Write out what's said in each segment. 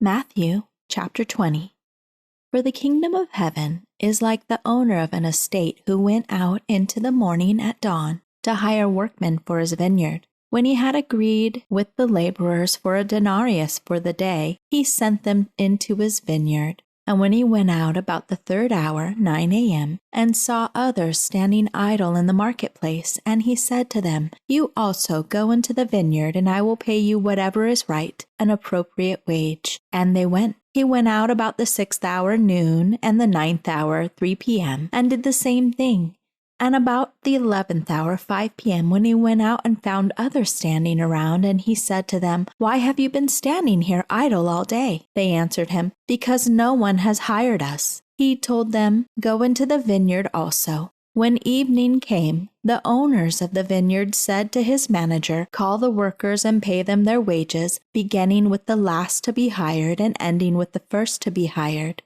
Matthew chapter 20. For the kingdom of heaven is like the owner of an estate who went out into the morning at dawn to hire workmen for his vineyard. When he had agreed with the laborers for a denarius for the day, he sent them into his vineyard. And when he went out about the 3rd hour, 9 a.m., and saw others standing idle in the marketplace, and he said to them, "You also go into the vineyard, and I will pay you whatever is right, an appropriate wage." And they went. He went out about the 6th hour, noon, and the 9th hour, 3 p.m., and did the same thing. And about the 11th hour, 5 p.m., when he went out and found others standing around, and he said to them, "Why have you been standing here idle all day?" They answered him, "Because no one has hired us." He told them, "Go into the vineyard also." When evening came, the owners of the vineyard said to his manager, "Call the workers and pay them their wages, beginning with the last to be hired and ending with the first to be hired."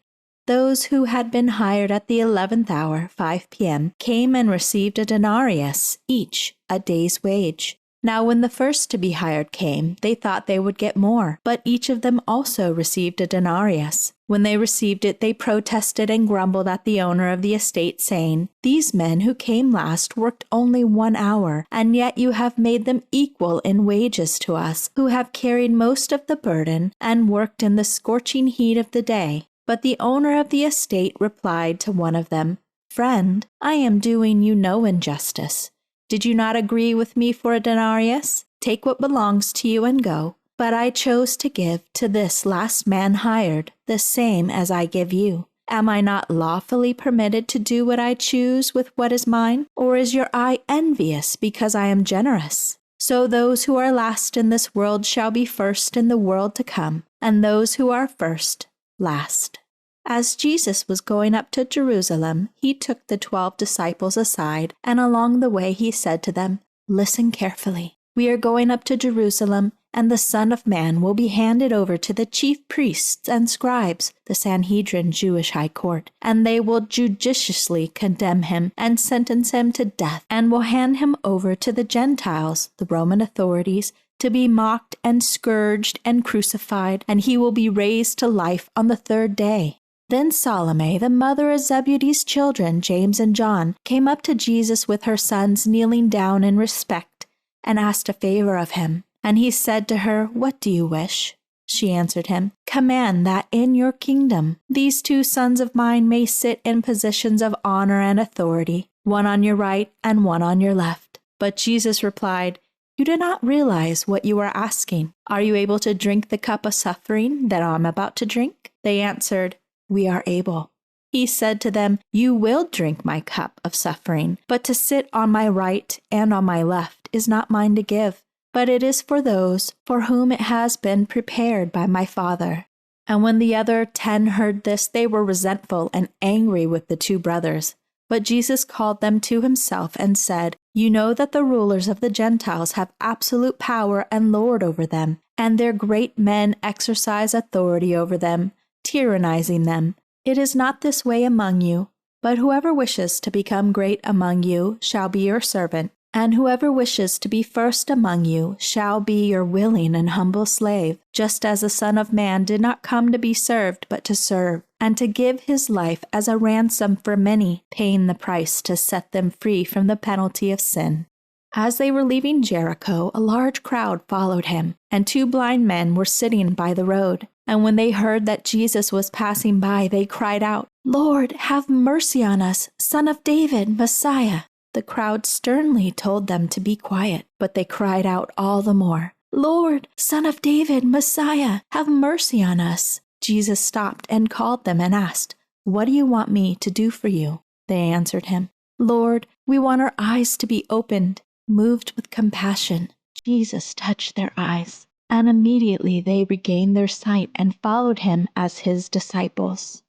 Those who had been hired at the 11th hour, 5 p.m., came and received a denarius, each a day's wage. Now when the first to be hired came, they thought they would get more, but each of them also received a denarius. When they received it, they protested and grumbled at the owner of the estate, saying, "These men who came last worked only 1 hour, and yet you have made them equal in wages to us, who have carried most of the burden and worked in the scorching heat of the day." But the owner of the estate replied to one of them, "Friend, I am doing you no injustice. Did you not agree with me for a denarius? Take what belongs to you and go. But I chose to give to this last man hired the same as I give you. Am I not lawfully permitted to do what I choose with what is mine? Or is your eye envious because I am generous?" So those who are last in this world shall be first in the world to come, and those who are first, last. As Jesus was going up to Jerusalem, he took the 12 disciples aside, and along the way he said to them, "Listen carefully. We are going up to Jerusalem, and the Son of Man will be handed over to the chief priests and scribes, the Sanhedrin Jewish high court, and they will judiciously condemn him and sentence him to death, and will hand him over to the Gentiles, the Roman authorities, to be mocked and scourged and crucified, and he will be raised to life on the 3rd day." Then Salome, the mother of Zebedee's children, James and John, came up to Jesus with her sons, kneeling down in respect, and asked a favor of him. And he said to her, "What do you wish?" She answered him, "Command that in your kingdom these 2 sons of mine may sit in positions of honor and authority, one on your right and one on your left." But Jesus replied, "You do not realize what you are asking. Are you able to drink the cup of suffering that I am about to drink?" They answered, "We are able." He said to them, "You will drink my cup of suffering, but to sit on my right and on my left is not mine to give, but it is for those for whom it has been prepared by my Father." And when the other 10 heard this, they were resentful and angry with the 2 brothers. But Jesus called them to himself and said, "You know that the rulers of the Gentiles have absolute power and lord over them, and their great men exercise authority over them, tyrannizing them. It is not this way among you, but whoever wishes to become great among you shall be your servant, and whoever wishes to be first among you shall be your willing and humble slave, just as the Son of Man did not come to be served, but to serve, and to give his life as a ransom for many, paying the price to set them free from the penalty of sin." As they were leaving Jericho, a large crowd followed him, and 2 blind men were sitting by the road. And when they heard that Jesus was passing by, they cried out, "Lord, have mercy on us, Son of David, Messiah." The crowd sternly told them to be quiet, but they cried out all the more, "Lord, Son of David, Messiah, have mercy on us." Jesus stopped and called them and asked, "What do you want me to do for you?" They answered him, "Lord, we want our eyes to be opened." Moved with compassion, Jesus touched their eyes, and immediately they regained their sight and followed him as his disciples.